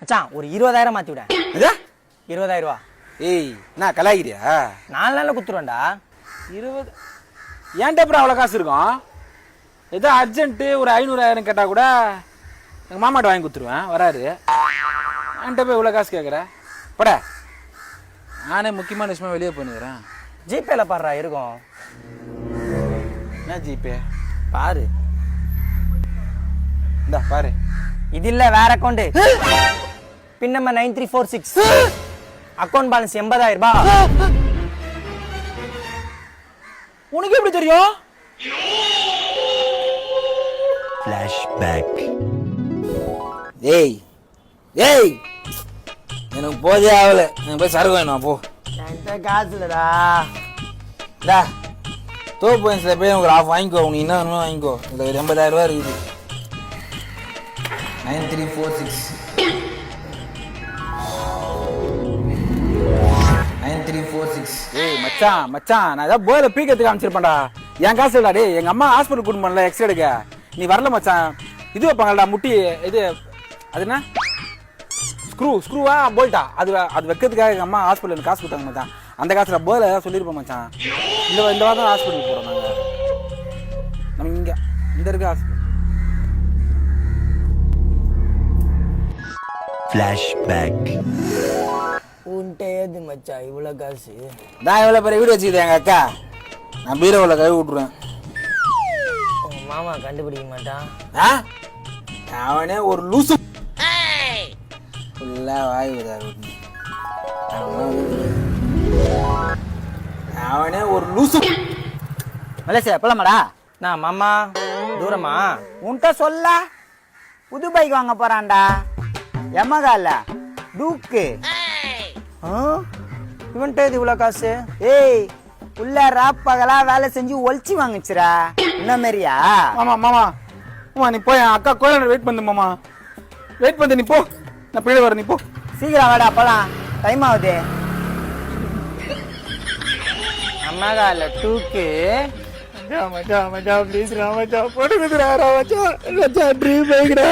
மச்சான் ஒரு 20,000 மாத்தி விட. இதா 20,000 ரூபா. ஏய் நான் கலாய்கிறியா? 4 நாள்ல குத்துருவேன்டா. 20 ஏன்டா அப்புறம் அவ்வளோ காசு இருக்கும்? ஏதோ அர்ஜென்ட்டு ஒரு 500,000 கேட்டால் கூட எங்கள் மாமாட்ட வாங்கி கொடுத்துருவேன், வராரு. என்கிட்ட போய் இவ்வளோ காசு கேட்குற பட. நானே முக்கியமான விஷயமா வெளியே போனுக்கிறேன். ஜிபேல பாடுறா இருக்கும். என்ன ஜிபே? பாரு. இந்தா பாரு. இது இல்ல வேற அக்கௌண்ட். பின் நம்பர் 9346. அக்கௌண்ட் பேலன்ஸ் 80,000 ரூபாய். உனக்கு எப்படி தெரியும்? ஃபிளாஷ்பேக். ஏய் ஏய் எனக்கு போதே ஆகல. எனக்கு போய் சரக்கு வேணும் போ. என்கிட்ட காசு இல்லடா. டா தோப்பு போய் போய் உங்களுக்கு ஆஃப் வாங்கிக்கோ. உனக்கு என்ன வேணுமோ வாங்கிக்கோ. இதில் ஒரு 80,000 ரூபா இருக்குது. 9346 9346. ஏய் மச்சான் மச்சான், நான் ஏதாவது போயில பீக்கிறதுக்கு அமைச்சிருப்பேன்டா. என் காசு இல்லடா. டே எங்கள் அம்மா ஹாஸ்பிட்டல் கூட்டு பண்ணல எக்ஸ்ரே எடுக்க. நீ வரல மச்சான். இது வைப்பாங்கடா முட்டி, இது அது என்ன ஸ்க்ரூவா போல்ட்டா, அது வைக்கிறதுக்காக எங்கள் அம்மா ஹாஸ்பிட்டலுக்கு காசு கொடுத்தாங்க மச்சான். அந்த காசுல போல ஏதாவது சொல்லியிருப்போம் மச்சான். இந்த வாரம் ஹாஸ்பிட்டலுக்கு போகிறோம் நாங்கள். நம்ம இங்கே இந்த இருக்க ஹாஸ்பிட்டல். ஃபிளாஷ்பேக். உன்கிட்ட ஏது மச்சான் இவ்வளோ காசு? நான் எவ்வளோ பெரிய வீடு வச்சுக்கிட்டேன் எங்கள் அக்கா. நான் பீரோவில் கழுவி விட்ருவேன். உங்க மாமா கண்டுபிடிக்க மாட்டான். ஆ அவனே ஒரு லூசு. ஃபுல்லாக வாய் விடாது. அவனே ஒரு லூசு. மலேசியா போலாமாடா? நான் மாமா தூரமா? உன்கிட்ட சொல்ல புது பைக் வாங்க போறான்டா. எமகால டூக்கு. இவன்கிட்ட ஏது இவ்வளோ காசு? ஏய் உள்ள ராப்பகலா வேலை செஞ்சு ஒழிச்சு வாங்கிச்சுரா. இந்த மாதிரியா? மாமா மாமா மாமா நீ போய் அக்கா கோயில வெயிட் பண்ணு மாமா. வெயிட் பண்ணு, நீ போ. நான் பிள்ளை வரேன், நீ போ. சீக்கிரம் வாடா போலாம், டைம் ஆகுது. அம்மாகால டூக்கு. மச்சான் மச்சான் ப்ளீஸ் ரா மச்சான், போட்டு குடுறா மச்சான். மச்சான் ட்ரீம் பைக்டா.